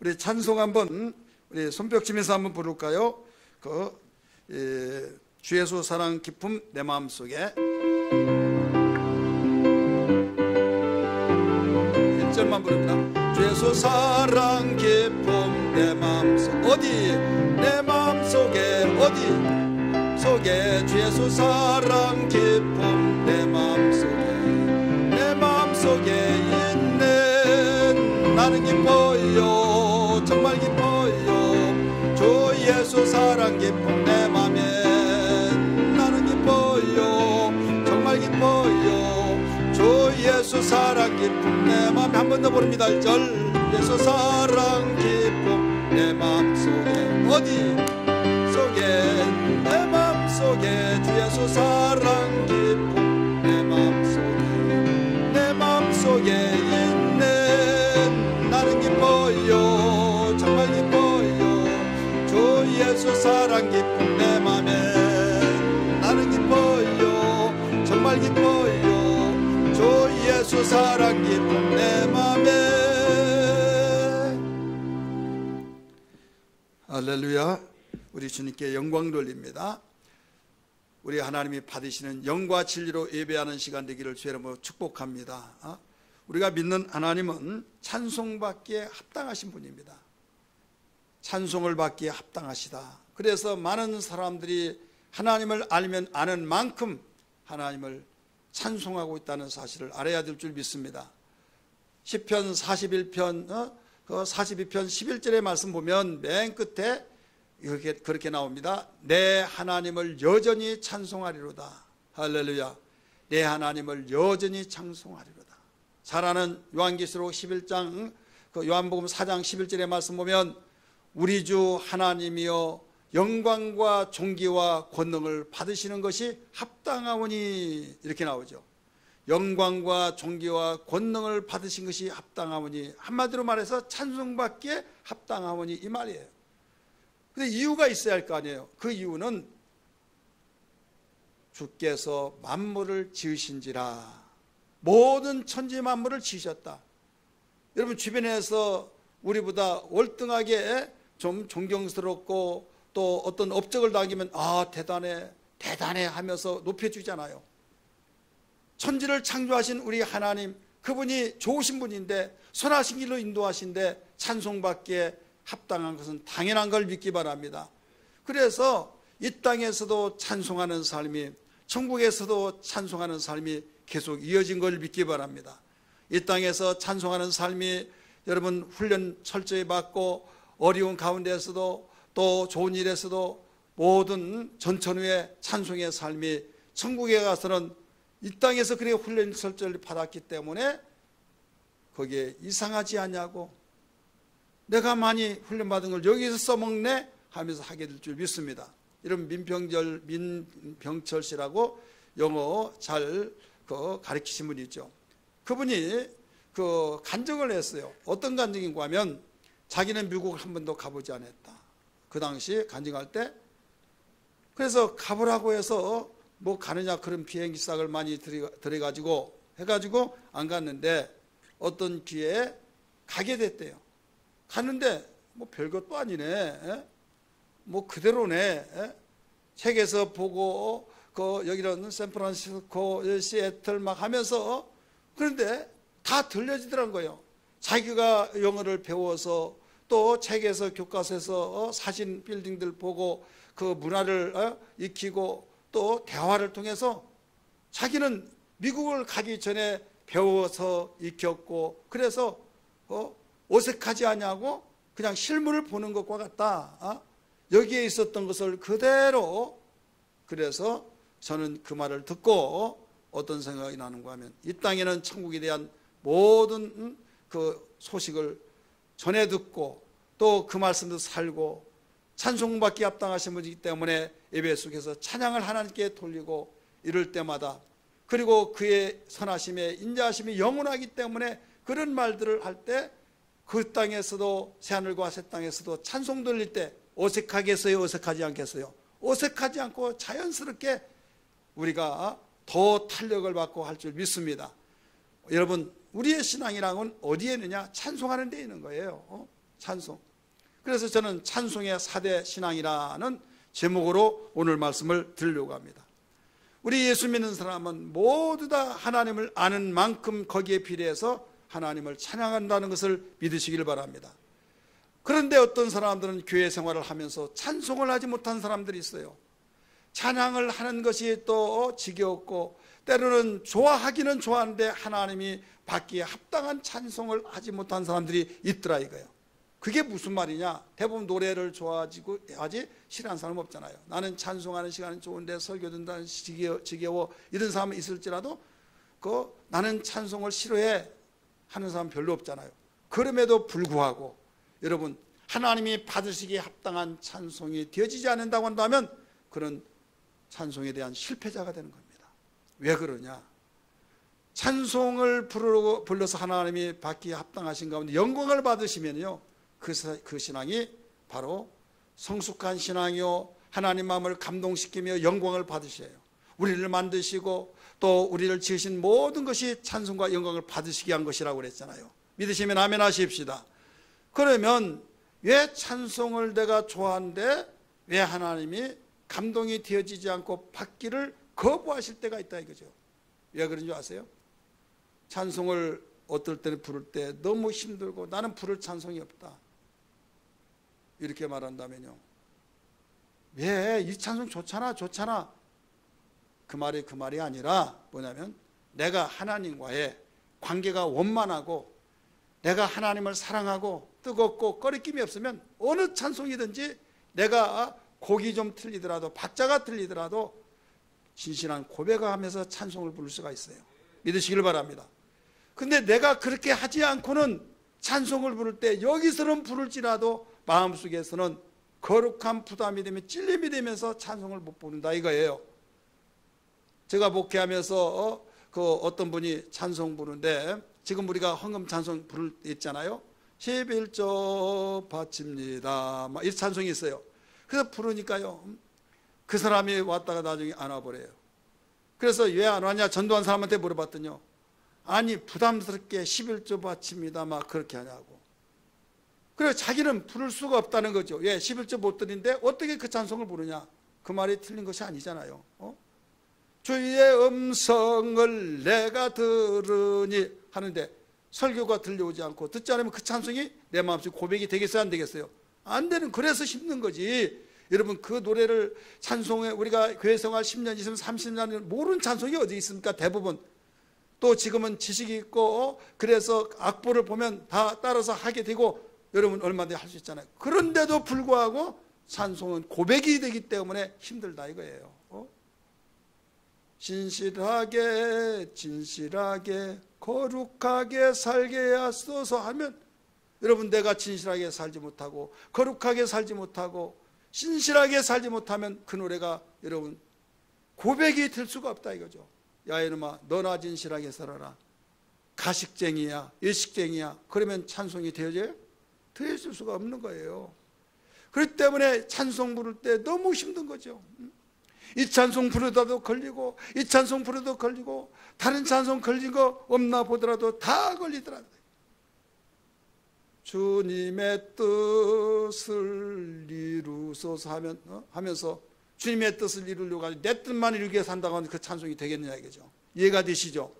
우리 찬송 한번 우리 손뼉치면서 한번 부를까요? 주 예수 사랑 기쁨 내 마음속에 1절만 부릅니다. 주 예수 사랑 기쁨 내 마음속 어디 내 마음속에 어디 속에 주 예수 사랑 기쁨 내 마음속에 있는 나는 기뻐요 정말 기뻐요 주 예수 사랑 기쁨 내 맘에 나는 기뻐요 정말 기뻐요 주 예수 사랑 기쁨 내 맘에 한 번 더 부릅니다. 1절 예수 사랑 기쁨 내 맘속에 어디 속에 내 맘속에 주 예수 사랑 기쁨 내 맘속에 있는 나는 기뻐요 정말 기뻐요 주 예수 사랑 기쁨 내 맘에 나는 기뻐요 정말 기뻐요 주 예수 사랑 기쁨 내 맘에 할렐루야. 우리 주님께 영광 돌립니다. 우리 하나님이 받으시는 영과 진리로 예배하는 시간 되기를 주의 이름으로 축복합니다. 우리가 믿는 하나님은 찬송받기에 합당하신 분입니다. 찬송을 받기에 합당하시다. 그래서 많은 사람들이 하나님을 알면 아는 만큼 하나님을 찬송하고 있다는 사실을 알아야 될 줄 믿습니다. 시편 41편 42편 11절의 말씀 보면 맨 끝에 그렇게 나옵니다. 내 하나님을 여전히 찬송하리로다. 할렐루야. 내 하나님을 여전히 찬송하리로다. 잘 아는 요한계시록 11장 요한복음 4장 11절의 말씀 보면 우리 주 하나님이여 영광과 존귀와 권능을 받으시는 것이 합당하오니 이렇게 나오죠. 영광과 존귀와 권능을 받으신 것이 합당하오니 한마디로 말해서 찬송받기에 합당하오니 이 말이에요. 근데 이유가 있어야 할 거 아니에요. 그 이유는 주께서 만물을 지으신지라 모든 천지 만물을 지으셨다. 여러분 주변에서 우리보다 월등하게 좀 존경스럽고 또 어떤 업적을 당기면 대단해 하면서 높여주잖아요. 천지를 창조하신 우리 하나님 그분이 좋으신 분인데 선하신 길로 인도하신데 찬송받기에 합당한 것은 당연한 걸 믿기 바랍니다. 그래서 이 땅에서도 찬송하는 삶이 천국에서도 찬송하는 삶이 계속 이어진 걸 믿기 바랍니다. 이 땅에서 찬송하는 삶이 여러분 훈련 철저히 받고 어려운 가운데에서도 또 좋은 일에서도 모든 전천후의 찬송의 삶이 천국에 가서는 이 땅에서 그렇게 훈련 철저히 받았기 때문에 거기에 이상하지 않냐고 내가 많이 훈련받은 걸 여기서 써먹네 하면서 하게 될 줄 믿습니다. 이런 민병철 씨라고 영어 잘 가르치신 분이 있죠. 그분이 간증을 했어요. 어떤 간증인가 하면 자기는 미국을 한 번도 가보지 않았다. 그 당시 간증할 때 그래서 가보라고 해서 뭐 가느냐 그런 비행기 싹을 많이 들여가지고 해가지고 안 갔는데 어떤 기회에 가게 됐대요. 갔는데 뭐 별것도 아니네. 뭐 그대로네. 책에서 보고 여기는 샌프란시스코, 시애틀 막 하면서 그런데 다 들려지더란 거예요. 자기가 영어를 배워서 또 책에서 교과서에서 사진 빌딩들 보고 그 문화를 익히고 또 대화를 통해서 자기는 미국을 가기 전에 배워서 익혔고 그래서 어색하지 않냐고 그냥 실물을 보는 것과 같다. 여기에 있었던 것을 그대로 그래서 저는 그 말을 듣고 어떤 생각이 나는가 하면 이 땅에는 천국에 대한 모든 그 소식을 전해 듣고 또 그 말씀도 살고 찬송받기 합당하신 분이기 때문에 예배 속에서 찬양을 하나님께 돌리고 이럴 때마다 그리고 그의 선하심에 인자하심이 영원하기 때문에 그런 말들을 할 때 그 땅에서도 새하늘과 새 땅에서도 찬송 돌릴 때 어색하겠어요? 어색하지 않겠어요? 어색하지 않고 자연스럽게 우리가 더 탄력을 받고 할 줄 믿습니다. 여러분 우리의 신앙이랑은 어디에 있느냐? 찬송하는 데 있는 거예요. 찬송. 그래서 저는 찬송의 4대 신앙이라는 제목으로 오늘 말씀을 드리려고 합니다. 우리 예수 믿는 사람은 모두 다 하나님을 아는 만큼 거기에 비례해서 하나님을 찬양한다는 것을 믿으시길 바랍니다. 그런데 어떤 사람들은 교회 생활을 하면서 찬송을 하지 못한 사람들이 있어요. 찬양을 하는 것이 또 지겹고 때로는 좋아하기는 좋아하는데 하나님이 받기에 합당한 찬송을 하지 못한 사람들이 있더라 이거예요. 그게 무슨 말이냐? 대부분 노래를 좋아하고 하지 싫어하는 사람은 없잖아요. 나는 찬송하는 시간은 좋은데 설교 듣는다는 지겨워 이런 사람은 있을지라도 나는 찬송을 싫어해 하는 사람 별로 없잖아요. 그럼에도 불구하고 여러분 하나님이 받으시기에 합당한 찬송이 되어지지 않는다고 한다면 그런 찬송에 대한 실패자가 되는 겁니다. 왜 그러냐? 찬송을 불러서 하나님이 받기에 합당하신 가운데 영광을 받으시면요 그 신앙이 바로 성숙한 신앙이요 하나님 마음을 감동시키며 영광을 받으셔요. 우리를 만드시고 또 우리를 지으신 모든 것이 찬송과 영광을 받으시게 한 것이라고 그랬잖아요. 믿으시면 아멘 하십시다. 그러면 왜 찬송을 내가 좋아하는데 왜 하나님이 감동이 되어지지 않고 받기를 거부하실 때가 있다 이거죠. 왜 그런 줄 아세요? 찬송을 어떨 때는 부를 때 너무 힘들고 나는 부를 찬송이 없다 이렇게 말한다면요, 왜 이 찬송 좋잖아 그 말이 아니라 뭐냐면 내가 하나님과의 관계가 원만하고 내가 하나님을 사랑하고 뜨겁고 꺼리낌이 없으면 어느 찬송이든지 내가 곡이 좀 틀리더라도 박자가 틀리더라도 진실한 고백을 하면서 찬송을 부를 수가 있어요. 믿으시길 바랍니다. 근데 내가 그렇게 하지 않고는 찬송을 부를 때 여기서는 부를지라도 마음속에서는 거룩한 부담이 되면 찔림이 되면서 찬송을 못 부른다 이거예요. 제가 목회하면서 어떤 분이 찬송 부르는데 지금 우리가 헌금 찬송 부를 때 있잖아요. 11조 바칩니다 이 찬송이 있어요. 그래서 부르니까요 그 사람이 왔다가 나중에 안 와버려요. 그래서 왜 안 왔냐 전도한 사람한테 물어봤더니요, 아니 부담스럽게 11조 바칩니다 막 그렇게 하냐고. 그래서 자기는 부를 수가 없다는 거죠. 왜 11조 못 드리는데 어떻게 그 찬송을 부르냐. 그 말이 틀린 것이 아니잖아요. 주의 음성을 내가 들으니 하는데 설교가 들려오지 않고 듣지 않으면 그 찬송이 내 마음속에 고백이 되겠어요 안 되겠어요? 안 되는, 그래서 힘든 거지. 여러분 그 노래를 찬송에 우리가 교회 생활 10년 있으면 30년 모르는 찬송이 어디 있습니까? 대부분. 또 지금은 지식이 있고 그래서 악보를 보면 다 따라서 하게 되고 여러분 얼마든지 할 수 있잖아요. 그런데도 불구하고 찬송은 고백이 되기 때문에 힘들다 이거예요. 진실하게 거룩하게 살게 하소서 하면 여러분 내가 진실하게 살지 못하고 거룩하게 살지 못하고 신실하게 살지 못하면 그 노래가 여러분 고백이 될 수가 없다 이거죠. 야 이놈아 너나 진실하게 살아라. 가식쟁이야 일식쟁이야 그러면 찬송이 되어져요? 되어질 수가 없는 거예요. 그렇기 때문에 찬송 부를 때 너무 힘든 거죠. 이 찬송 부르다도 걸리고 이 찬송 부르다도 걸리고 다른 찬송 걸린 거 없나 보더라도 다 걸리더라고요. 주님의 뜻을 이루소서 하면서 주님의 뜻을 이루려고 하지 내 뜻만 이루기 위해 산다고 하면 그 찬송이 되겠느냐 이거죠. 이해가 되시죠?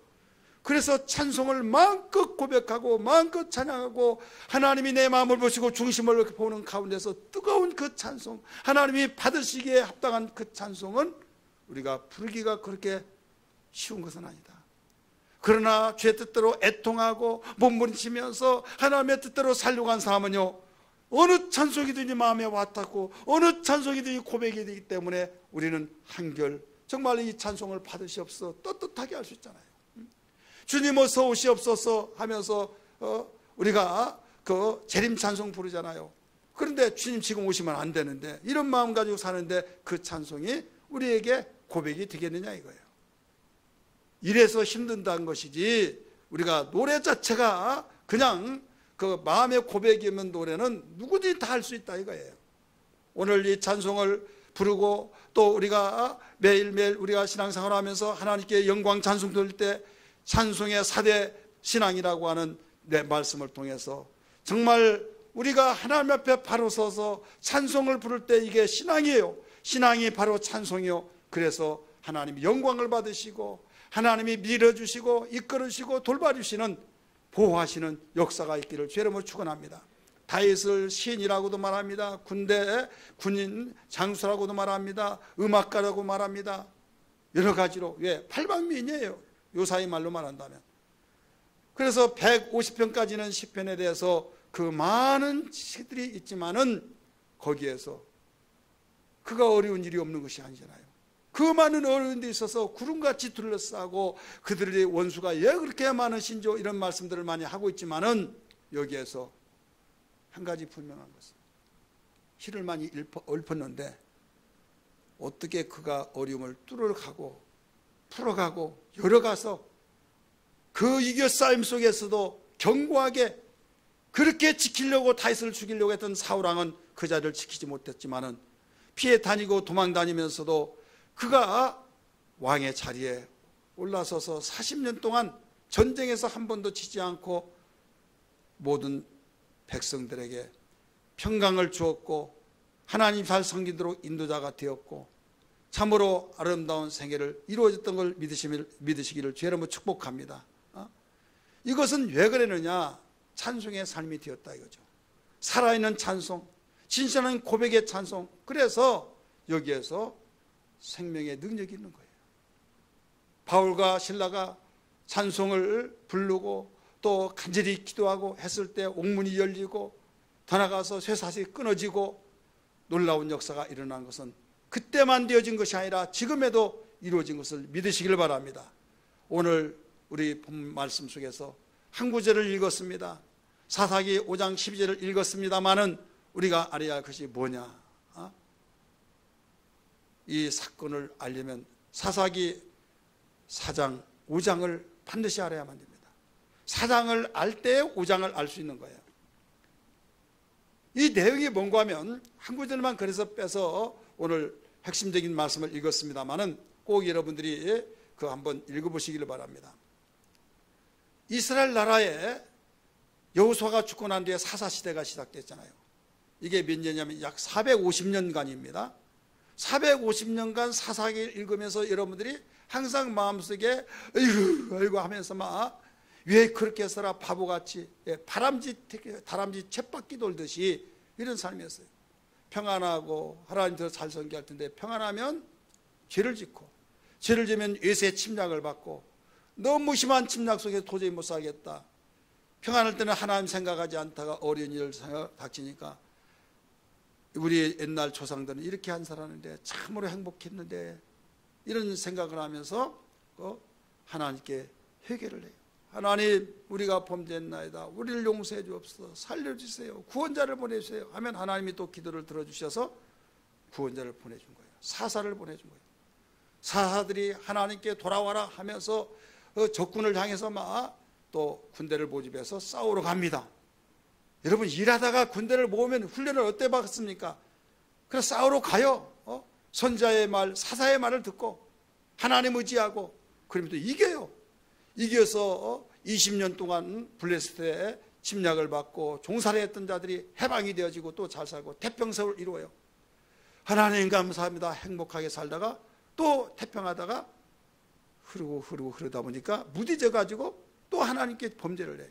그래서 찬송을 마음껏 고백하고 마음껏 찬양하고 하나님이 내 마음을 보시고 중심을 보는 가운데서 뜨거운 그 찬송, 하나님이 받으시기에 합당한 그 찬송은 우리가 부르기가 그렇게 쉬운 것은 아니다. 그러나 죄 뜻대로 애통하고 몸부림치면서 하나님의 뜻대로 살려고 한 사람은요 어느 찬송이든지 마음에 와닿고 어느 찬송이든지 고백이 되기 때문에 우리는 한결 정말 이 찬송을 받으시옵소서 떳떳하게 할 수 있잖아요. 주님 어서 오시옵소서 하면서 우리가 그 재림 찬송 부르잖아요. 그런데 주님 지금 오시면 안 되는데 이런 마음 가지고 사는데 그 찬송이 우리에게 고백이 되겠느냐 이거예요. 이래서 힘든다는 것이지 우리가 노래 자체가 그냥 그 마음의 고백이면 노래는 누구든지 다 할 수 있다 이거예요. 오늘 이 찬송을 부르고 또 우리가 매일매일 우리가 신앙생활을 하면서 하나님께 영광 찬송 드릴 때 찬송의 4대 신앙이라고 하는 내 말씀을 통해서 정말 우리가 하나님 앞에 바로 서서 찬송을 부를 때 이게 신앙이에요. 신앙이 바로 찬송이요. 그래서 하나님이 영광을 받으시고 하나님이 밀어주시고 이끌으시고 돌봐주시는 보호하시는 역사가 있기를 주의 이름으로 축원합니다. 다윗을 시인이라고도 말합니다. 군인 장수라고도 말합니다. 음악가라고 말합니다. 여러 가지로. 왜? 팔방미인이에요. 요사이 말로 말한다면. 그래서 150편까지는 시편에 대해서 그 많은 시들이 있지만은 거기에서 그가 어려운 일이 없는 것이 아니잖아요. 그 많은 어려운 데 있어서 구름같이 둘러싸고 그들의 원수가 왜 그렇게 많으신지 이런 말씀들을 많이 하고 있지만은 여기에서 한 가지 분명한 것은 실을 많이 읊었는데 어떻게 그가 어려움을 뚫어가고 풀어가고 열어가서 그 이겨싸움 속에서도 견고하게 그렇게 지키려고 다윗을 죽이려고 했던 사울왕은 그 자리를 지키지 못했지만은 피해 다니고 도망 다니면서도 그가 왕의 자리에 올라서서 40년 동안 전쟁에서 한 번도 지지 않고 모든 백성들에게 평강을 주었고 하나님 잘 섬기도록 인도자가 되었고 참으로 아름다운 생애를 이루어졌던 걸 믿으시기를 주의 이름으로 축복합니다. 이것은 왜 그랬느냐? 찬송의 삶이 되었다 이거죠. 살아있는 찬송, 진실한 고백의 찬송. 그래서 여기에서 생명의 능력이 있는 거예요. 바울과 실라가 찬송을 부르고 또 간절히 기도하고 했을 때 옥문이 열리고 더 나가서 쇠사슬이 끊어지고 놀라운 역사가 일어난 것은 그때만 되어진 것이 아니라 지금에도 이루어진 것을 믿으시길 바랍니다. 오늘 우리 본 말씀 속에서 한 구절을 읽었습니다. 사사기 5장 12절을 읽었습니다마는 우리가 알아야 할 것이 뭐냐? 이 사건을 알려면 사사기 4장 5장을 반드시 알아야만 됩니다. 4장을 알 때 5장을 알 수 있는 거예요. 이 내용이 뭔가 하면 한 구절만 그래서 빼서 오늘 핵심적인 말씀을 읽었습니다마는 꼭 여러분들이 그 한번 읽어보시기를 바랍니다. 이스라엘 나라에 여호수아가 죽고 난 뒤에 사사시대가 시작됐잖아요. 이게 몇 년이냐면 약 450년간입니다. 450년간 사사기를 읽으면서 여러분들이 항상 마음속에 아이고 하면서 막 왜 그렇게 살아 바보같이 다람쥐 쳇바퀴 돌듯이 이런 삶이었어요. 평안하고 하나님께서 잘 섬기할 텐데 평안하면 죄를 짓고 죄를 지면 외세 침략을 받고 너무 심한 침략 속에 도저히 못 살겠다. 평안할 때는 하나님 생각하지 않다가 어려운 일을 닥치니까 우리 옛날 조상들은 이렇게 한 살았는데 참으로 행복했는데 이런 생각을 하면서 하나님께 회개를 해요. 하나님 우리가 범죄했나이다. 우리를 용서해 주옵소서. 살려주세요. 구원자를 보내주세요 하면 하나님이 또 기도를 들어주셔서 구원자를 보내준 거예요. 사사를 보내준 거예요. 사사들이 하나님께 돌아와라 하면서 적군을 향해서 막 또 군대를 모집해서 싸우러 갑니다. 여러분 일하다가 군대를 모으면 훈련을 어때 받습니까? 그래서 싸우러 가요. 선자의 말, 사사의 말을 듣고 하나님 의지하고 그러면 또 이겨요. 이겨서 20년 동안 블레셋의 침략을 받고 종살이 했던 자들이 해방이 되어지고 또 잘 살고 태평성을 이루어요. 하나님 감사합니다. 행복하게 살다가 또 태평하다가 흐르다 보니까 무디져 가지고 또 하나님께 범죄를 해요.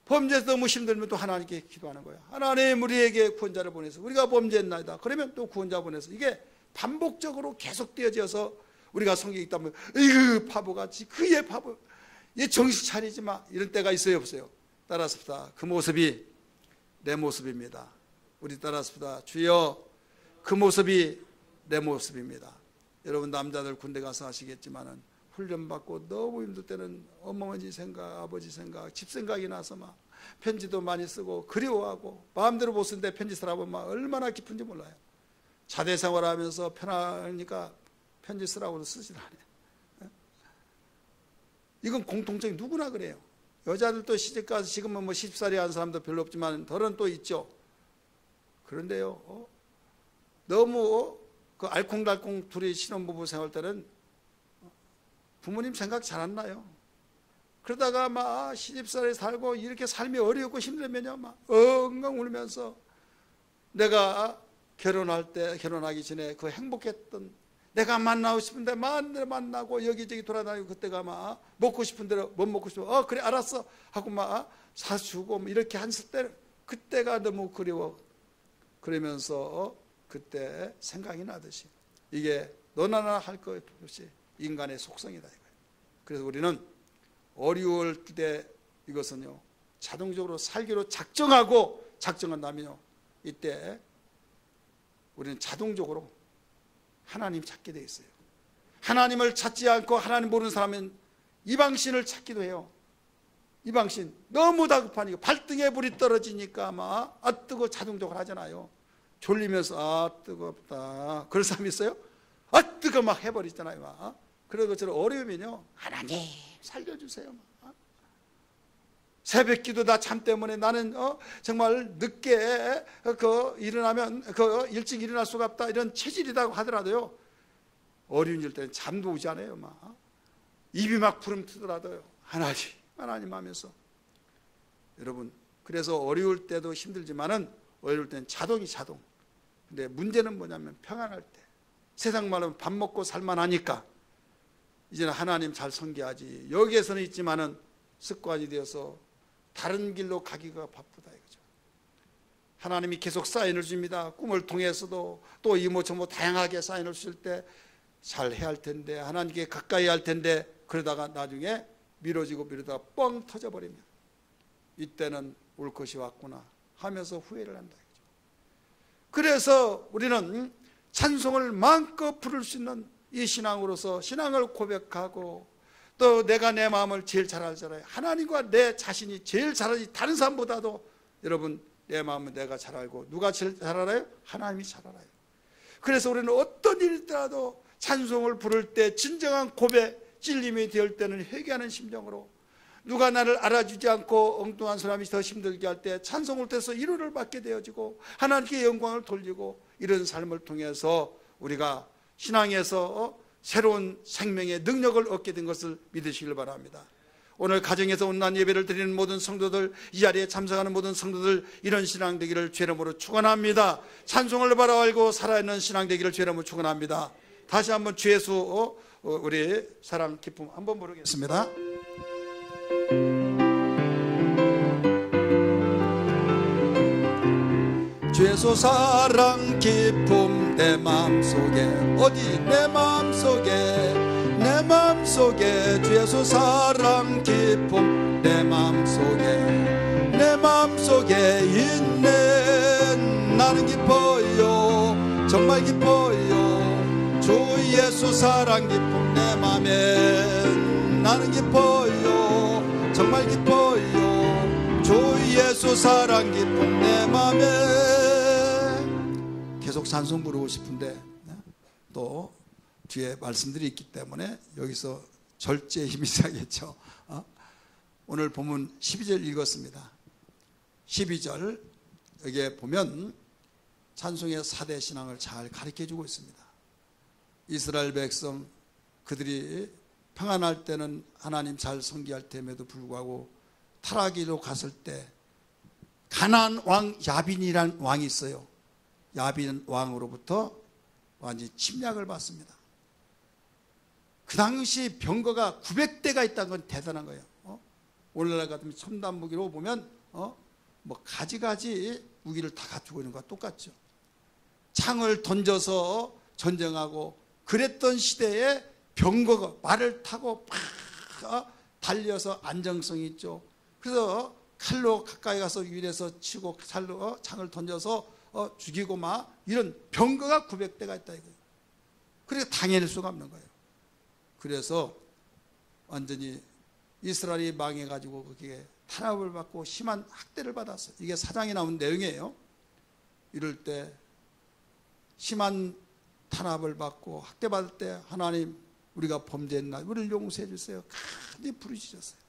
범죄에서 너무 힘들면 또 하나님께 기도하는 거예요. 하나님 우리에게 구원자를 보내서 우리가 범죄했나이다. 그러면 또 구원자 보내서 이게 반복적으로 계속되어져서 우리가 성경에 있다 보면 에이그 바보같이 그의 바보 얘 정신 차리지 마 이런 때가 있어요 없어요? 따라서다 그 모습이 내 모습입니다. 우리 따라서다 주여 그 모습이 내 모습입니다. 여러분 남자들 군대 가서 아시겠지만은 훈련받고 너무 힘들 때는 어머니 생각, 아버지 생각, 집 생각이 나서 막 편지도 많이 쓰고 그리워하고 마음대로 못 쓰는데 편지 쓰라고 막 얼마나 기쁜지 몰라요. 자대 생활하면서 편하니까 편지 쓰라고도 쓰질 않아요. 이건 공통적인 누구나 그래요. 여자들도 시집가서 지금은 뭐 10살이 한 사람도 별로 없지만 덜은 또 있죠. 그런데요, 너무 그 알콩달콩 둘이 신혼부부 생활 때는 부모님 생각 잘 안 나요. 그러다가 막 시집살이 살고 이렇게 삶이 어렵고 힘들면요 막 엉엉 울면서 내가 결혼하기 전에 그 행복했던, 내가 만나고 싶은데 만나고 여기저기 돌아다니고, 그때가 막 먹고 싶은 대로 못 먹고 싶어 그래 알았어 하고 막 사주고 이렇게 했을 때 그때가 너무 그리워. 그러면서 그때 생각이 나듯이 이게 너나 나나 할 것 없이 인간의 속성이다 이거예요. 그래서 우리는 어려울 때 이것은요 자동적으로 살기로 작정한다면요 이때 우리는 자동적으로 하나님 찾게 돼 있어요. 하나님을 찾지 않고 하나님 모르는 사람은 이방신을 찾기도 해요. 이방신 너무 다급하니까 발등에 불이 떨어지니까 막 뜨거 자동적으로 하잖아요. 졸리면서 뜨겁다 그런 사람 있어요? 뜨거 막 해버리잖아요. 막 그런 것처럼 어려우면요 하나님 살려주세요. 새벽 기도 나 잠 때문에 나는 정말 늦게 일어나면 일찍 일어날 수가 없다 이런 체질이라고 하더라도요 어려운 일 때는 잠도 오지 않아요. 막 입이 막 부름 트더라도요 하나님 하면서. 여러분 그래서 어려울 때도 힘들지만은 어려울 때는 자동. 근데 문제는 뭐냐면 평안할 때 세상 말로 밥 먹고 살만하니까 이제는 하나님 잘 섬겨야지 여기에서는 있지만은 습관이 되어서 다른 길로 가기가 바쁘다 이거죠. 하나님이 계속 사인을 줍니다. 꿈을 통해서도 또 이모저모 다양하게 사인을 줄 때 잘 해야 할 텐데 하나님께 가까이 할 텐데 그러다가 나중에 미뤄지고 뻥 터져버립니다. 이때는 올 것이 왔구나 하면서 후회를 한다 이거죠. 그래서 우리는 찬송을 마음껏 부를 수 있는 이 신앙으로서 신앙을 고백하고 또 내가 내 마음을 제일 잘 알잖아요. 하나님과 내 자신이 제일 잘 알지. 다른 사람보다도 여러분 내 마음은 내가 잘 알고 누가 제일 잘 알아요? 하나님이 잘 알아요. 그래서 우리는 어떤 일이 있더라도 찬송을 부를 때 진정한 고백, 찔림이 될 때는 회개하는 심정으로 누가 나를 알아주지 않고 엉뚱한 사람이 더 힘들게 할 때 찬송을 통해서 위로를 받게 되어지고 하나님께 영광을 돌리고 이런 삶을 통해서 우리가 신앙에서 새로운 생명의 능력을 얻게 된 것을 믿으시길 바랍니다. 오늘 가정에서 온난 예배를 드리는 모든 성도들, 이 자리에 참석하는 모든 성도들 이런 신앙 되기를 주의 이름으로 축원합니다. 찬송을 바라알고 살아있는 신앙 되기를 주의 이름으로 축원합니다. 다시 한번 주 예수 우리 사랑 기쁨 한번 부르겠습니다. 주 예수 사랑 기쁨 내 마음속에 어디 내 마음속에 주 예수 사랑 기쁨 내 마음속에 있네. 나는 기뻐요 정말 기뻐요 주 예수 사랑 기쁨 내 맘에. 나는 기뻐요 정말 기뻐요 주 예수 사랑 기쁨 내 맘에. 계속 찬송 부르고 싶은데 또 뒤에 말씀들이 있기 때문에 여기서 절제의 힘이 있어야겠죠. 오늘 본문 12절 읽었습니다. 12절 여기에 보면 찬송의 4대 신앙을 잘 가르쳐주고 있습니다. 이스라엘 백성 그들이 평안할 때는 하나님 잘 섬기할 때에도 불구하고 타락기로 갔을 때 가나안 왕 야빈이라는 왕이 있어요. 야빈 왕으로부터 완전히 침략을 받습니다. 그 당시 병거가 900대가 있다는 건 대단한 거예요. 오늘날 같으면 첨단 무기로 보면 뭐 가지가지 무기를 다 갖추고 있는 것과 똑같죠. 창을 던져서 전쟁하고 그랬던 시대에 병거가 말을 타고 막 달려서 안정성이 있죠. 그래서 칼로 가까이 가서 위에서 치고 칼로 창을 던져서 죽이고 막 이런 병거가 900대가 있다 이거예요. 그래서 당해낼 수가 없는 거예요. 그래서 완전히 이스라엘이 망해가지고 거기에 탄압을 받고 심한 학대를 받았어요. 이게 사장에 나온 내용이에요. 이럴 때 심한 탄압을 받고 학대받을 때 하나님 우리가 범죄했나 우리를 용서해 주세요. 간절히 부르짖었어요.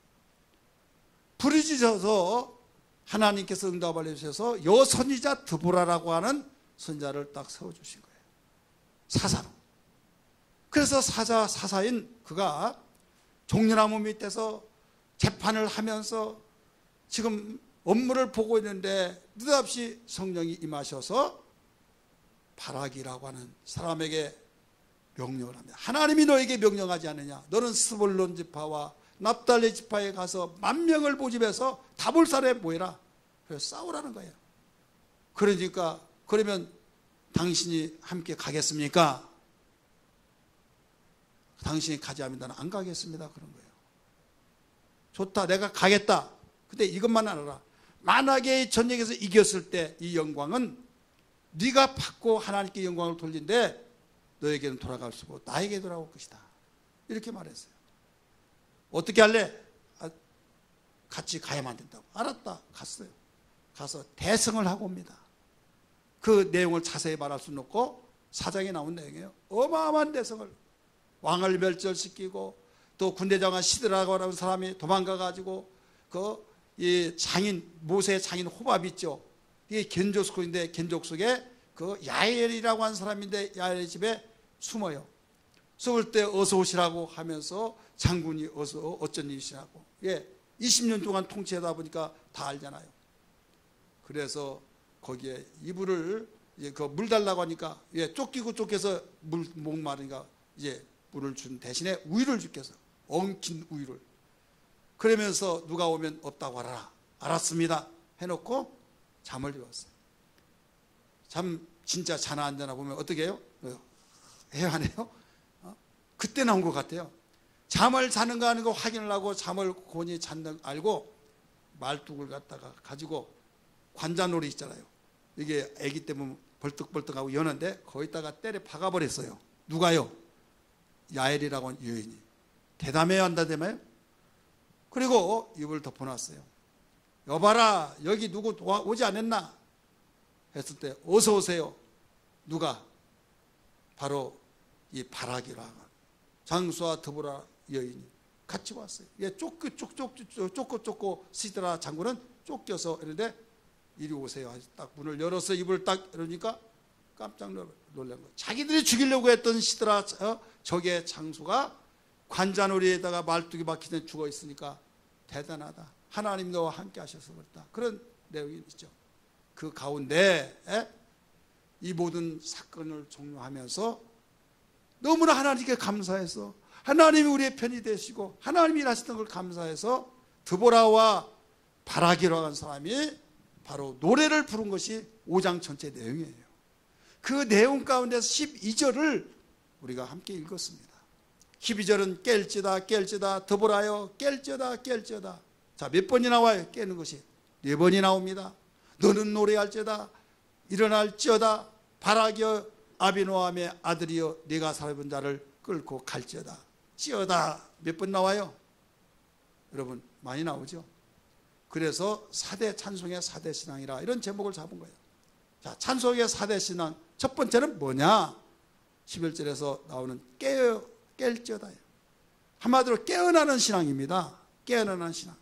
부르짖어서 하나님께서 응답을 해주셔서 여선지자 드보라라고 하는 선자를 딱 세워주신 거예요. 사사로. 그래서 사사인 그가 종려나무 밑에서 재판을 하면서 지금 업무를 보고 있는데 느닷없이 성령이 임하셔서 바락이라고 하는 사람에게 명령을 합니다. 하나님이 너에게 명령하지 않느냐? 너는 스불론 지파와 납달리 지파에 가서 10,000명을 모집해서 다볼산에 모여라. 그래서 싸우라는 거예요. 그러니까 그러면 당신이 함께 가겠습니까? 당신이 가지 않으면 나는 안 가겠습니다. 그런 거예요. 좋다, 내가 가겠다. 근데 이것만 알아라. 만약에 전쟁에서 이겼을 때 이 영광은 네가 받고 하나님께 영광을 돌린데 너에게는 돌아갈 수 없고 나에게 돌아올 것이다. 이렇게 말했어요. 어떻게 할래? 같이 가야만 된다고. 알았다. 갔어요. 가서 대승을 하고 옵니다. 그 내용을 자세히 말할 수는 없고 사장에 나온 내용이에요. 어마어마한 대승을, 왕을 멸절시키고 또 군대장관 시드라고 하는 사람이 도망가가지고 이 장인, 모세의 장인 호밥 있죠. 이게 겐족속인데 겐족속에 그 야엘이라고 하는 사람인데 야엘의 집에 숨어요. 숨을 때 어서 오시라고 하면서 장군이 어쩐 일이시라고. 20년 동안 통치하다 보니까 다 알잖아요. 그래서 거기에 이불을 물 달라고 하니까 쫓기고 쫓겨서 목마르니까 이제 물을 준 대신에 우유를 주께서 엉킨 우유를. 그러면서 누가 오면 없다고 하라. 알았습니다. 해놓고 잠을 이뤘어요. 잠 진짜 자나 안 자나 보면 어떻게 해요? 해요 안 해요? 그때 나온 것 같아요. 잠을 자는가 하는 거 확인을 하고 잠을 곤히 잤는 거 알고 말뚝을 갖다가 가지고 관자놀이 있잖아요. 이게 아기 때문에 벌떡벌떡하고 여는데 거기다가 때려 박아버렸어요. 누가요? 야엘이라고 하는 여인이. 대담해야 한다더만요. 그리고 입을 덮어놨어요. 여봐라, 여기 누구 오지 않았나? 했을 때 어서 오세요. 누가? 바로 이 바락이라고 장수와 드보라 여인이 같이 왔어요. 쫓고 시드라 장군은 쫓겨서 이런데 이리 오세요. 딱 문을 열어서 입을 딱 열으니까 깜짝 놀란 거예요. 자기들이 죽이려고 했던 시드라 적의 장수가 관자놀이에다가 말뚝이 박히는 죽어 있으니까 대단하다. 하나님 너와 함께 하셔서 그렇다. 그런 내용이 있죠. 그 가운데 이 모든 사건을 종료하면서 너무나 하나님께 감사해서 하나님이 우리의 편이 되시고 하나님이 일하시던 걸 감사해서 드보라와 바락이라고 하는 사람이 바로 노래를 부른 것이 5장 전체 내용이에요. 그 내용 가운데서 12절을 우리가 함께 읽었습니다. 12절은 깰지다 드보라여 깰지어다. 자, 몇 번이 나와요? 깨는 것이 4번이 나옵니다. 너는 노래할지어다 일어날지어다 바락이여 아비노함의 아들이여 네가 살아본 자를 끌고 갈지어다. 찌어다 몇 번 나와요? 여러분 많이 나오죠. 그래서 4대 찬송의 4대 신앙이라 이런 제목을 잡은 거예요. 자, 찬송의 4대 신앙 첫 번째는 뭐냐? 11절에서 나오는 깰지어다예요. 한마디로 깨어나는 신앙입니다. 깨어나는 신앙.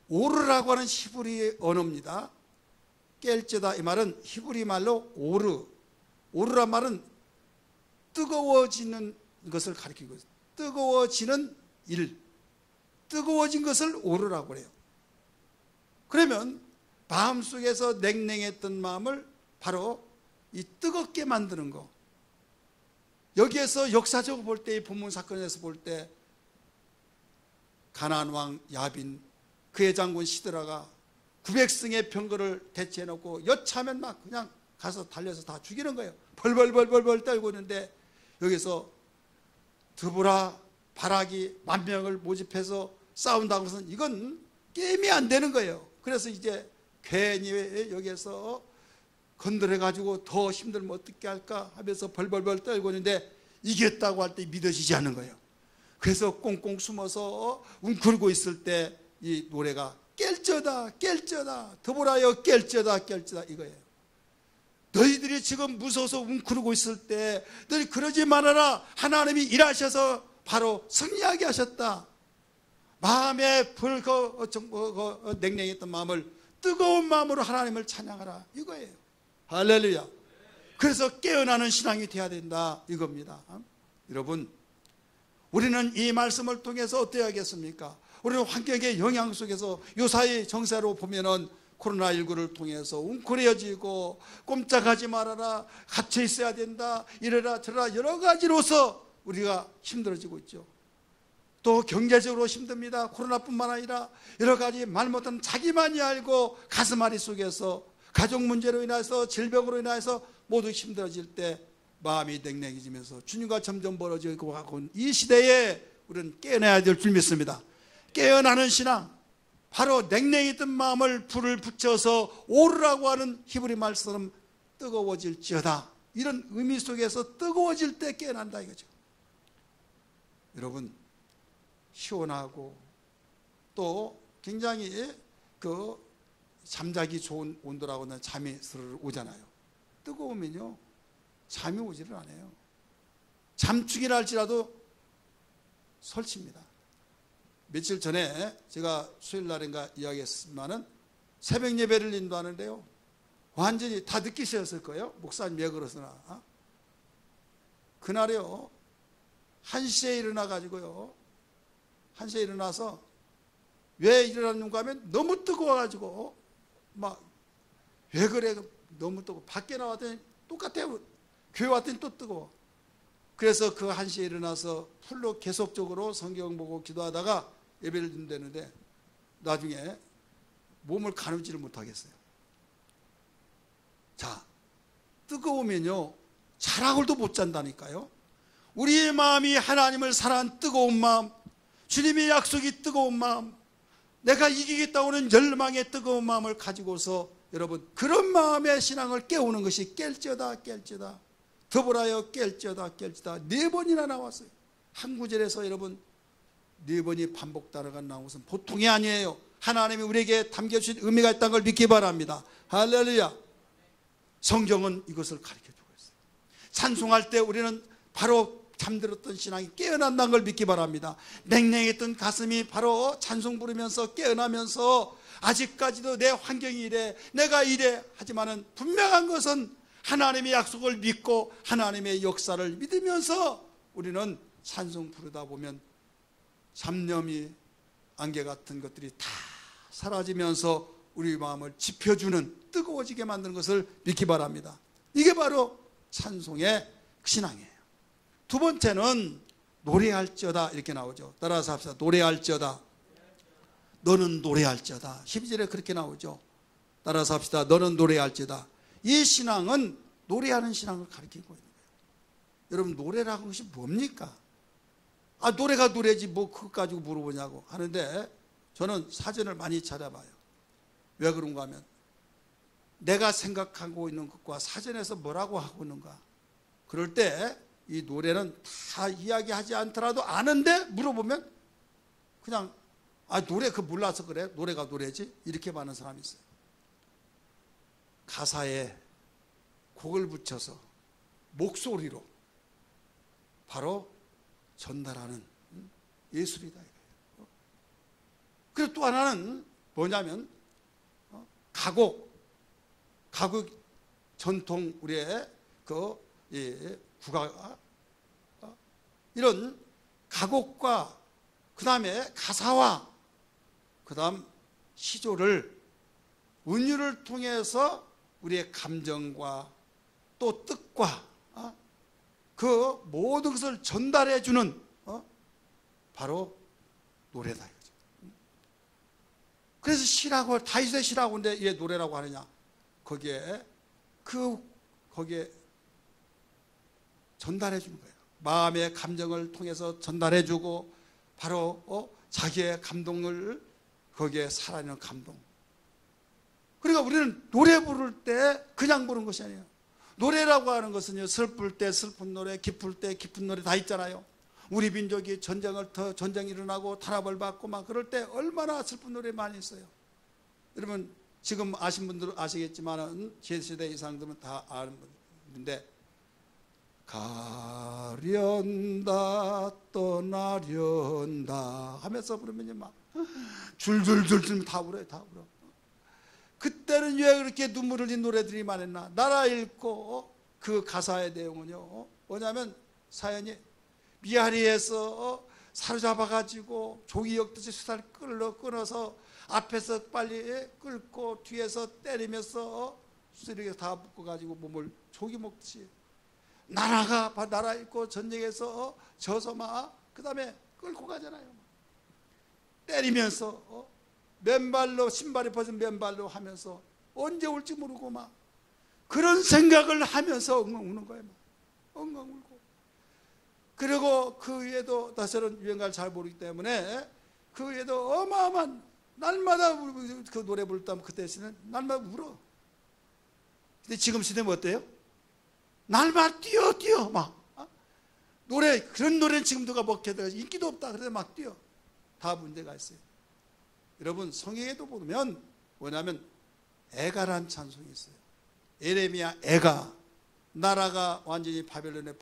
오르라고 하는 히브리 언어입니다. 깰지어다 이 말은 히브리 말로 오르란 말은 뜨거워지는 것을 가리키고 있어요. 뜨거워지는 일, 뜨거워진 것을 오르라고 그래요. 그러면 마음속에서 냉랭했던 마음을 바로 이 뜨겁게 만드는 거. 여기에서 역사적으로 볼 때 이 본문 사건에서 볼 때 가나안 왕 야빈 그의 장군 시드라가 900승의 병거를 대치해 놓고 여차하면 막 그냥 가서 달려서 다 죽이는 거예요. 벌벌 떨고 있는데 여기서 드보라 바락이 10,000명을 모집해서 싸운다고 해서 이건 게임이 안 되는 거예요. 그래서 이제 괜히 여기에서 건드려 가지고 더 힘들면 어떻게 할까 하면서 벌벌 떨고 있는데 이겼다고 할 때 믿어지지 않는 거예요. 그래서 꽁꽁 숨어서 웅크리고 있을 때 이 노래가 깰지어다 드보라여 깰지어다 이거예요. 너희들이 지금 무서워서 웅크리고 있을 때 너희 그러지 말아라. 하나님이 일하셔서 바로 승리하게 하셨다. 마음에 냉랭했던 마음을 뜨거운 마음으로 하나님을 찬양하라 이거예요. 할렐루야. 그래서 깨어나는 신앙이 돼야 된다 이겁니다. 여러분 우리는 이 말씀을 통해서 어떻게 하겠습니까? 우리는 환경의 영향 속에서 요사이 정세로 보면은 코로나19를 통해서 웅크려지고 꼼짝하지 말아라, 갇혀 있어야 된다, 이래라 저래라 여러 가지로서 우리가 힘들어지고 있죠. 또 경제적으로 힘듭니다. 코로나뿐만 아니라 여러 가지 말 못하는 자기만이 알고 가슴앓이 속에서 가족 문제로 인해서 질병으로 인해서 모두 힘들어질 때 마음이 냉랭해지면서 주님과 점점 멀어지고 하고 이 시대에 우리는 깨어나야 될 줄 믿습니다. 깨어나는 신앙, 바로 냉랭했던 마음을 불을 붙여서 오르라고 하는 히브리 말처럼 뜨거워질지어다, 이런 의미 속에서 뜨거워질 때 깨어난다 이거죠. 여러분, 시원하고 또 굉장히 잠자기 좋은 온도라고는 잠이 스르르 오잖아요. 뜨거우면요 잠이 오지를 않아요. 잠축이라 할지라도 설칩니다. 며칠 전에 제가 수요일 날인가 이야기했지만은 새벽 예배를 인도하는데요, 완전히 다 느끼셨을 거예요. 목사님 왜 그러시나. 그날에요 1시에 일어나 가지고요, 1시에 일어나서 왜 일어났는가 하면 너무 뜨거워가지고 막 왜 그래, 너무 뜨거워. 밖에 나왔더니 똑같아요. 교회 왔더니 또 뜨거워. 그래서 그 1시에 일어나서 풀로 계속적으로 성경 보고 기도하다가 예배를 드린다는데 나중에 몸을 가누지를 못하겠어요. 자, 뜨거우면요 자락을도 못 잔다니까요. 우리의 마음이 하나님을 사랑하는 뜨거운 마음, 주님의 약속이 뜨거운 마음, 내가 이기겠다고 하는 열망의 뜨거운 마음을 가지고서 여러분 그런 마음의 신앙을 깨우는 것이 깰지어다 깰지어다, 더불어요 깰지어다 깰지어다 4번이나 나왔어요. 한 구절에서 여러분 4번이 반복 단어가 나온 것은 보통이 아니에요. 하나님이 우리에게 담겨주신 의미가 있다는 걸 믿기 바랍니다. 할렐루야. 성경은 이것을 가르쳐주고 있어요. 찬송할 때 우리는 바로 잠들었던 신앙이 깨어난다는 걸 믿기 바랍니다. 냉랭했던 가슴이 바로 찬송 부르면서 깨어나면서 아직까지도 내 환경이 이래, 내가 이래 하지만은 분명한 것은 하나님의 약속을 믿고 하나님의 역사를 믿으면서 우리는 찬송 부르다 보면 잡념이, 안개 같은 것들이 다 사라지면서 우리 마음을 지펴주는, 뜨거워지게 만드는 것을 믿기 바랍니다. 이게 바로 찬송의 신앙이에요. 두 번째는 노래할지어다 이렇게 나오죠. 따라서 합시다. 노래할지어다. 너는 노래할지어다. 12절에 그렇게 나오죠. 따라서 합시다. 너는 노래할지어다. 이 신앙은 노래하는 신앙을 가리키고 있는 거예요. 여러분, 노래라는 것이 뭡니까? 노래가 노래지 뭐 그것 가지고 물어보냐고 하는데 저는 사전을 많이 찾아봐요. 왜 그런가 하면 내가 생각하고 있는 것과 사전에서 뭐라고 하고 있는가, 그럴 때 이 노래는 다 이야기하지 않더라도 아는데 물어보면 그냥 노래 그거 몰라서 그래, 노래가 노래지, 이렇게 말하는 사람이 있어요. 가사에 곡을 붙여서 목소리로 바로 전달하는 예술이다 이거예요. 그리고 또 하나는 뭐냐면 가곡 전통 우리의 국가 이런 가곡과 그 다음에 가사와 그 다음 시조를 은유를 통해서 우리의 감정과 또 뜻과 그 모든 것을 전달해 주는 바로 노래다 이거죠. 그래서 시라고, 다윗의 시라고 하는데 왜 노래라고 하느냐, 거기에 전달해 주는 거예요. 마음의 감정을 통해서 전달해 주고 바로 자기의 감동을 거기에 살아있는 감동. 그러니까 우리는 노래 부를 때 그냥 부르는 것이 아니에요. 노래라고 하는 것은요, 슬플 때 슬픈 노래, 기쁠 때 기쁜 노래 다 있잖아요. 우리 민족이 전쟁이 일어나고 탄압을 받고 막 그럴 때 얼마나 슬픈 노래 많이 있어요. 여러분 지금 아신 분들은 아시겠지만은 제 세대 이상들은 다 아는 분인데, 가련다 떠나련다 하면서 부르면요 막 줄줄줄줄 다 울어요. 다 울어. 그때는 왜 그렇게 눈물을 흘린 노래들이 많았나? 나라 잃고 그 가사의 내용은요 뭐냐면 사연이 미아리에서 사로잡아가지고 조기 엮듯이 수사를 끊어서 앞에서 빨리 끌고 뒤에서 때리면서 수리에 다 묶어가지고 몸을 조기 먹듯이 나라 있고 전쟁에서 져서 그 다음에 끌고 가잖아요. 때리면서 맨발로 신발이 벗은 맨발로 하면서 언제 올지 모르고 그런 생각을 하면서 엉엉 우는 거예요. 엉엉 울고. 그리고 그 위에도 다시는 유행가를 잘 모르기 때문에 그 위에도 어마어마한 날마다 그 노래 부를 때 그때 시는 날마다 울어. 근데 지금 시대는 어때요? 날마다 뛰어 노래, 그런 노래는 지금 누가 먹게 인기도 없다 그래서 막 뛰어. 다 문제가 있어요. 여러분 성경에도 보면 뭐냐면 애가란 찬송이 있어요. 예레미야 애가, 나라가 완전히 바벨론에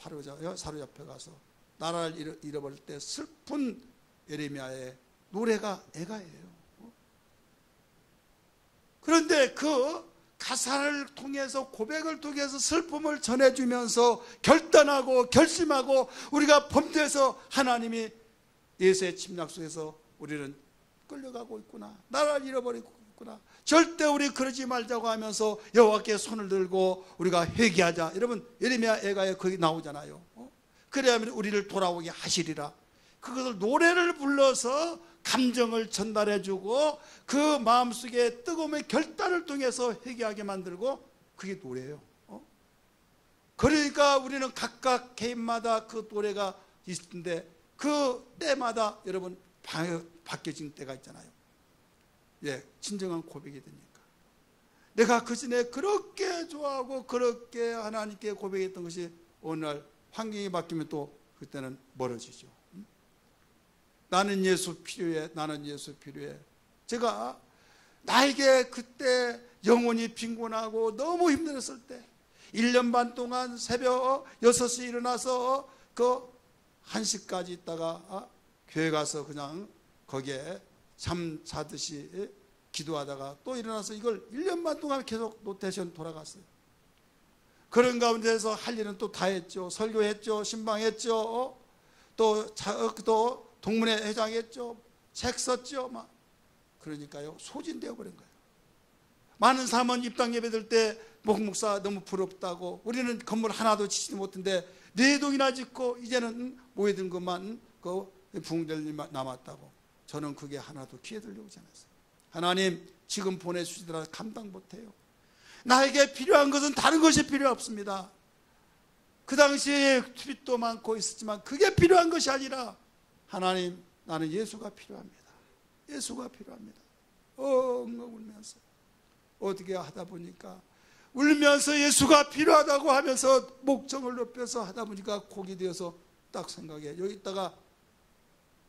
사로잡혀 가서 나라를 잃어버릴 때 슬픈 예레미야의 노래가 애가예요. 그런데 그 가사를 통해서, 고백을 통해서 슬픔을 전해주면서 결단하고 결심하고 우리가 범죄해서 하나님이 예수의 침략 속에서 우리는 끌려가고 있구나, 나라를 잃어버리고 있구나, 절대 우리 그러지 말자고 하면서 여호와께 손을 들고 우리가 회개하자. 여러분 예레미야 애가에 거기 나오잖아요. 그래야만 우리를 돌아오게 하시리라. 그것을 노래를 불러서 감정을 전달해주고 그 마음속에 뜨거움의 결단을 통해서 회개하게 만들고, 그게 노래예요. 그러니까 우리는 각각 개인마다 그 노래가 있는데 그 때마다 여러분 바뀌어진 때가 있잖아요. 예, 진정한 고백이 되니까. 내가 그전에 그렇게 좋아하고 그렇게 하나님께 고백했던 것이 어느 날 환경이 바뀌면 또 그때는 멀어지죠. 나는 예수 필요해, 나는 예수 필요해. 제가 나에게 그때 영혼이 빈곤하고 너무 힘들었을 때 1년 반 동안 새벽 6시에 일어나서 그 1시까지 있다가 교회 가서 그냥 거기에 잠 자듯이 기도하다가 또 일어나서 이걸 1년 반 동안 계속 로테이션 돌아갔어요. 그런 가운데서 할 일은 또 다 했죠. 설교했죠, 신방했죠, 또 동문회 회장했죠, 책 썼죠. 그러니까요 소진되어 버린 거예요. 많은 사람은 입당 예배 들 때 목사 너무 부럽다고, 우리는 건물 하나도 짓지 못했는데 4동이나 짓고 이제는 모여든 것만 그 붕대들이 남았다고. 저는 그게 하나도 귀에 들려오지 않았어요. 하나님 지금 보내주시더라 감당 못해요. 나에게 필요한 것은 다른 것이 필요 없습니다. 그 당시에 빚도 많고 있었지만 그게 필요한 것이 아니라 하나님 나는 예수가 필요합니다. 예수가 필요합니다. 엉엉 울면서 어떻게 하다 보니까 울면서 예수가 필요하다고 하면서 목청을 높여서 하다 보니까 곡이 되어서 딱 생각해, 여기다가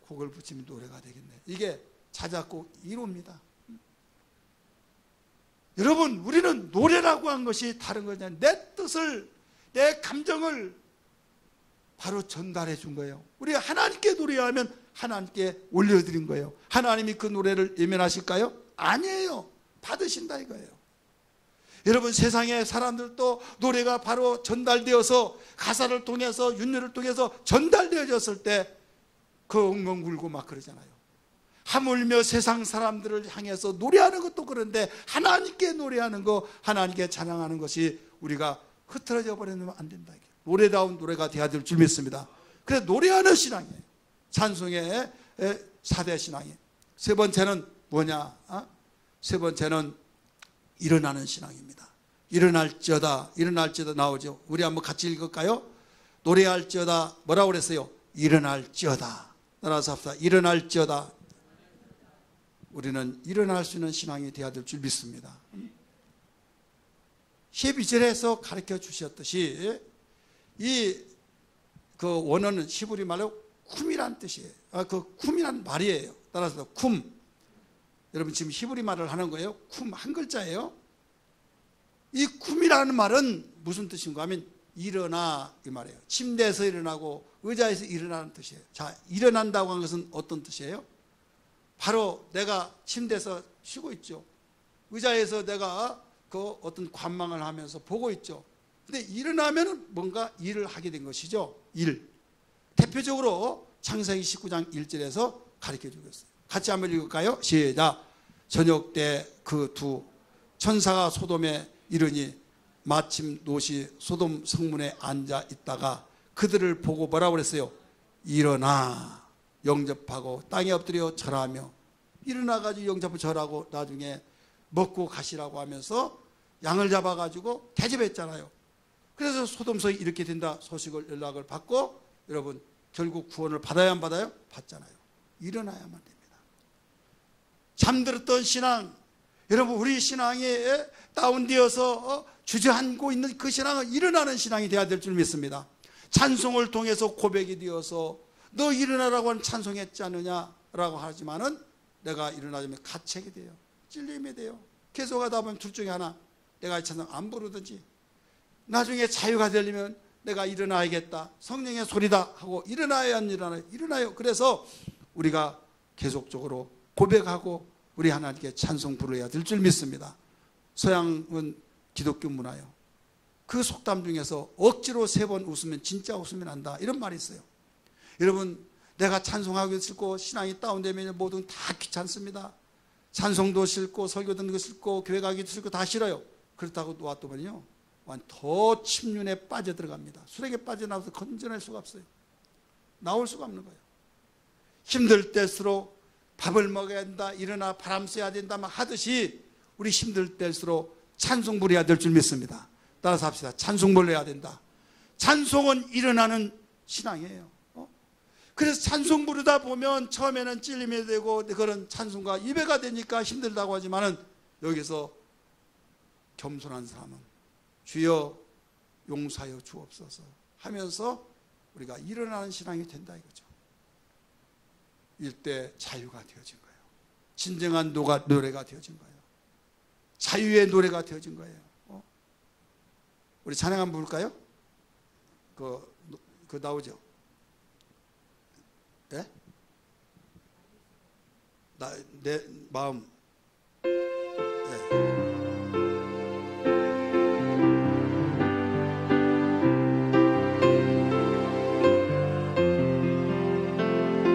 곡을 붙이면 노래가 되겠네. 이게 자작곡 1호입니다. 여러분 우리는 노래라고 한 것이 다른 거냐, 내 뜻을, 내 감정을 바로 전달해 준 거예요. 우리가 하나님께 노래하면 하나님께 올려드린 거예요. 하나님이 그 노래를 외면하실까요? 아니에요. 받으신다 이거예요. 여러분 세상의 사람들도 노래가 바로 전달되어서 가사를 통해서 윤율을 통해서 전달되어졌을 때 그 엉엉 울고 막 그러잖아요. 하물며 세상 사람들을 향해서 노래하는 것도 그런데 하나님께 노래하는 거, 하나님께 찬양하는 것이 우리가 흐트러져 버리면 안 된다. 노래다운 노래가 되어야 될 줄 믿습니다. 그래서 노래하는 신앙이에요. 찬송의 4대 신앙이에요. 세 번째는 뭐냐? 세 번째는 일어나는 신앙입니다. 일어날지어다, 일어날지어다 나오죠. 우리 한번 같이 읽을까요? 노래할지어다, 뭐라고 그랬어요? 일어날지어다. 따라서 합시다. 일어날지어다. 우리는 일어날 수 있는 신앙이 되어야 될 줄 믿습니다. 12절에서 가르쳐 주셨듯이 그 원어는 히브리 말로 쿰이란 뜻이에요. 그 쿰이란 말이에요. 따라서 쿰. 여러분 지금 히브리 말을 하는 거예요. 쿰 한 글자예요. 이 쿰이라는 말은 무슨 뜻인가 하면 일어나 이 말이에요. 침대에서 일어나고 의자에서 일어나는 뜻이에요. 자, 일어난다고 하는 것은 어떤 뜻이에요? 바로 내가 침대에서 쉬고 있죠. 의자에서 내가 그 어떤 관망을 하면서 보고 있죠. 근데 일어나면 뭔가 일을 하게 된 것이죠. 일. 대표적으로 창세기 19장 1절에서 가르쳐주고 있어요. 같이 한번 읽을까요? 시작. 저녁 때 그 두 천사가 소돔에 이르니 마침 롯이 소돔 성문에 앉아 있다가 그들을 보고 뭐라고 그랬어요? 일어나 영접하고 땅에 엎드려 절하며, 일어나가지고 영접하고 절하고 나중에 먹고 가시라고 하면서 양을 잡아가지고 대접했잖아요. 그래서 소돔성이 이렇게 된다 소식을 연락을 받고, 여러분 결국 구원을 받아야 안 받아요? 받잖아요. 일어나야만 됩니다. 잠들었던 신앙, 여러분 우리 신앙이 다운되어서 주저앉고 있는 그 신앙은 일어나는 신앙이 되어야 될 줄 믿습니다. 찬송을 통해서 고백이 되어서 너 일어나라고 하는 찬송했지 않느냐라고 하지만은 내가 일어나자면 가책이 돼요. 찔림이 돼요. 계속 하다 보면 둘 중에 하나, 내가 이 찬송 안 부르든지 나중에 자유가 되려면 내가 일어나야겠다, 성령의 소리다 하고 일어나야 안 일어나요? 일어나요. 그래서 우리가 계속적으로 고백하고 우리 하나님께 찬송 부르어야 될 줄 믿습니다. 서양은 기독교 문화요. 그 속담 중에서 억지로 3번 웃으면 진짜 웃으면 한다, 이런 말이 있어요. 여러분 내가 찬송하고 있고 신앙이 다운되면 모든 다 귀찮습니다. 찬송도 싫고 설교 듣는 거 싫고 교회 가기도 싫고 다 싫어요. 그렇다고 놔두면요 더 침륜에 빠져들어갑니다. 수렁에 빠져나와서 건져낼 수가 없어요. 나올 수가 없는 거예요. 힘들 때일수록 밥을 먹어야 된다, 일어나 바람 쐬야 된다 막 하듯이 우리 힘들 때일수록 찬송 부려야 될 줄 믿습니다. 따라서 합시다. 찬송 불러야 된다. 찬송은 일어나는 신앙이에요. 그래서 찬송 부르다 보면 처음에는 찔림이 되고 그런 찬송가 예배가 되니까 힘들다고 하지만은 여기서 겸손한 사람은 주여 용서하여 주옵소서 하면서 우리가 일어나는 신앙이 된다 이거죠. 이때 자유가 되어진 거예요. 진정한 노래가 되어진 거예요. 자유의 노래가 되어진 거예요. 우리 찬양 한번 부를까요? 그 나오죠? 네? 내 마음. 네.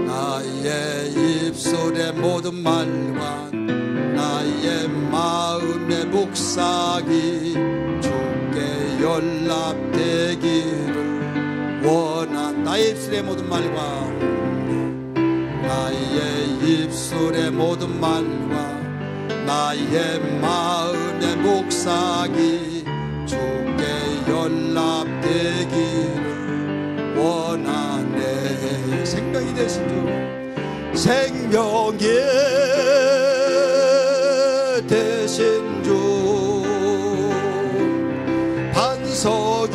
나의 입술의 모든 말과 나의 마음의 묵상이 주께 연락되기를 원한, 나의 입술의 모든 말과 나의 입술의 모든 말과 나의 마음의 묵상이 주께 연락되기를 원하네. 생명이 되신 주, 생명이 되신 주, 반석이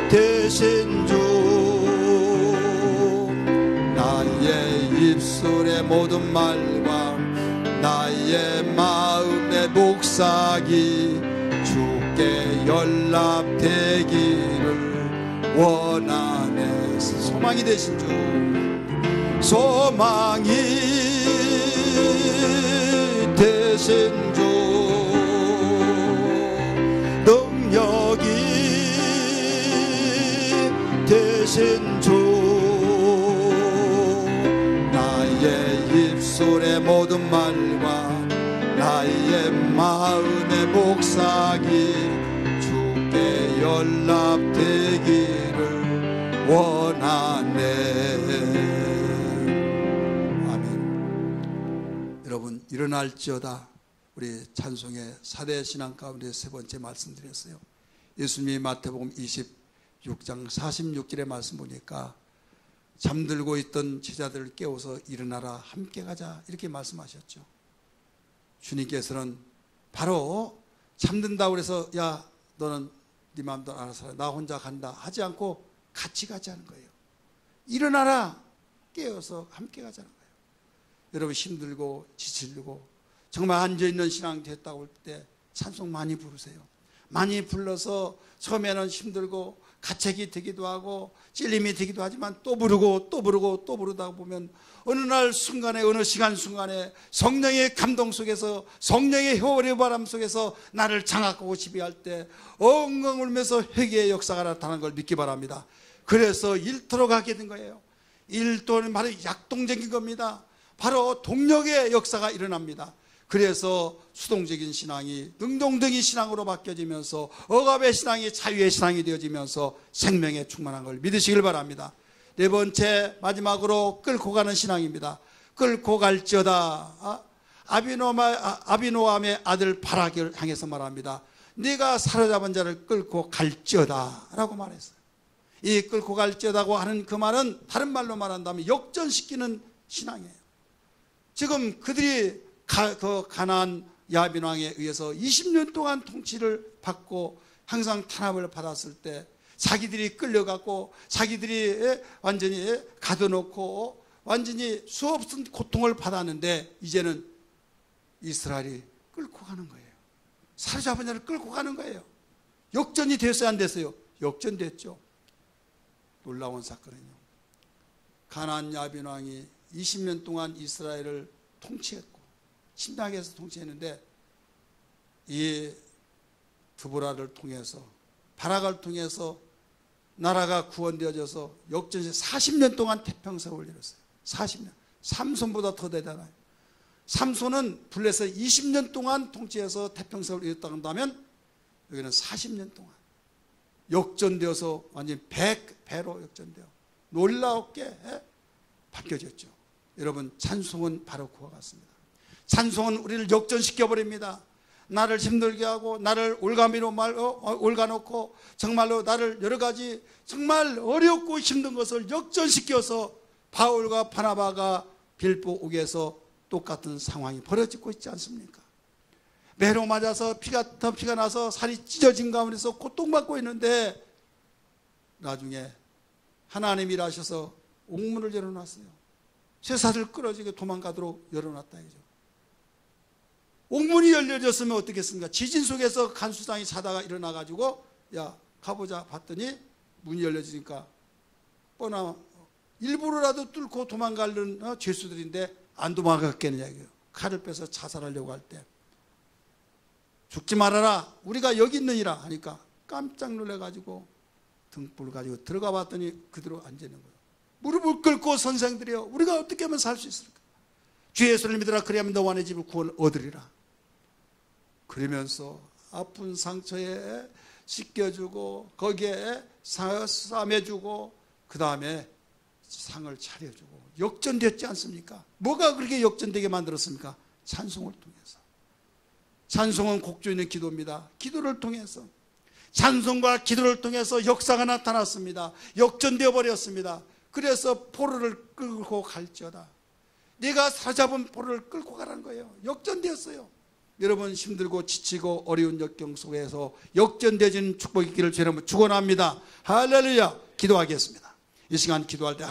되신 주, 나의 입술의 모든 말과 나의 마음의 묵상이 주께 연락되기를 원하네. 소망이 되신 주, 소망이 되신 주, 능력이 되신 주, 나의 입술의 모든 말과 나의 마음의 묵상이 주께 연락되기를 원하네. 아멘. 여러분 일어날지어다. 우리 찬송의 4대 신앙 가운데 세 번째 말씀드렸어요. 예수님이 마태복음 26장 46절의 말씀 보니까 잠들고 있던 제자들을 깨워서 일어나라 함께 가자 이렇게 말씀하셨죠. 주님께서는 바로 잠든다고 해서 야 너는 네 마음대로 알아서 해, 나 혼자 간다 하지 않고 같이 가자는 거예요. 일어나라 깨워서 함께 가자는 거예요. 여러분 힘들고 지치고 정말 앉아있는 신앙 됐다고 할 때 찬송 많이 부르세요. 많이 불러서 처음에는 힘들고 가책이 되기도 하고 찔림이 되기도 하지만 또 부르고 또 부르고 또 부르다 보면 어느 날 순간에 어느 시간 순간에 성령의 감동 속에서 성령의 효월의 바람 속에서 나를 장악하고 지배할 때 엉엉 울면서 회개의 역사가 나타나는 걸 믿기 바랍니다. 그래서 일터로 가게 된 거예요. 일터는 바로 약동적인 겁니다. 바로 동력의 역사가 일어납니다. 그래서 수동적인 신앙이 능동적인 신앙으로 바뀌어지면서 억압의 신앙이 자유의 신앙이 되어지면서 생명에 충만한 걸 믿으시길 바랍니다. 네 번째, 마지막으로 끌고 가는 신앙입니다. 끌고 갈지어다. 아비노함의 아들 바락을 향해서 말합니다. 네가 사로잡은 자를 끌고 갈지어다 라고 말했어요. 이 끌고 갈지어다고 하는 그 말은 다른 말로 말한다면 역전시키는 신앙이에요. 지금 그들이 가나안 야빈 왕에 의해서 20년 동안 통치를 받고 항상 탄압을 받았을 때 자기들이 끌려갔고 자기들이 완전히 가둬놓고 완전히 수없은 고통을 받았는데 이제는 이스라엘이 끌고 가는 거예요. 사로잡은 자를 끌고 가는 거예요. 역전이 됐어요, 안 됐어요? 역전됐죠. 놀라운 사건은요, 가나안 야빈 왕이 20년 동안 이스라엘을 통치했고 신나게해서 통치했는데 이 드보라를 통해서 바락을 통해서 나라가 구원되어져서 역전시 40년 동안 태평성을 이뤘어요. 40년. 삼손보다 더 대단해요. 삼손은 블레셋 20년 동안 통치해서 태평성을 이뤘다고 한다면 여기는 40년 동안 역전되어서 완전히 100배로 역전되어 놀랍게 바뀌어졌죠. 여러분, 찬송은 바로 그와 같습니다. 찬송은 우리를 역전시켜버립니다. 나를 힘들게 하고 나를 올가놓고 정말로 나를 여러 가지 정말 어렵고 힘든 것을 역전시켜서 바울과 바나바가 빌보 옥에서 똑같은 상황이 벌어지고 있지 않습니까? 매로 맞아서 피가 나서 살이 찢어진 가운데서 고통받고 있는데 나중에 하나님이 일하셔서 옥문을 열어놨어요. 쇠사슬 끌어지게 도망가도록 열어놨다 이죠. 옥문이 열려졌으면 어떻겠습니까? 지진 속에서 간수장이 자다가 일어나가지고 야 가보자 봤더니 문이 열려지니까 뻔한 일부러라도 뚫고 도망가려는 죄수들인데 안 도망갔겠느냐 이거예요. 칼을 빼서 자살하려고 할 때 죽지 말아라 우리가 여기 있느니라 하니까 깜짝 놀라가지고 등불을 가지고 들어가 봤더니 그대로 앉아있는 거예요. 무릎을 꿇고 선생들이여 우리가 어떻게 하면 살 수 있을까? 주 예수를 믿으라 그리하면 너와 내 집을 구원을 얻으리라. 그러면서 아픈 상처에 씻겨주고 거기에 싸매주고 그 다음에 상을 차려주고 역전됐지 않습니까? 뭐가 그렇게 역전되게 만들었습니까? 찬송을 통해서. 찬송은 곡조 있는 기도입니다. 기도를 통해서 찬송과 기도를 통해서 역사가 나타났습니다. 역전되어 버렸습니다. 그래서 포로를 끌고 갈지어다. 네가 사로잡은 포로를 끌고 가라는 거예요. 역전되었어요. 여러분 힘들고 지치고 어려운 역경 속에서 역전되어지는 축복이 있기를 주님 축원합니다. 할렐루야. 기도하겠습니다. 이 시간 기도할 때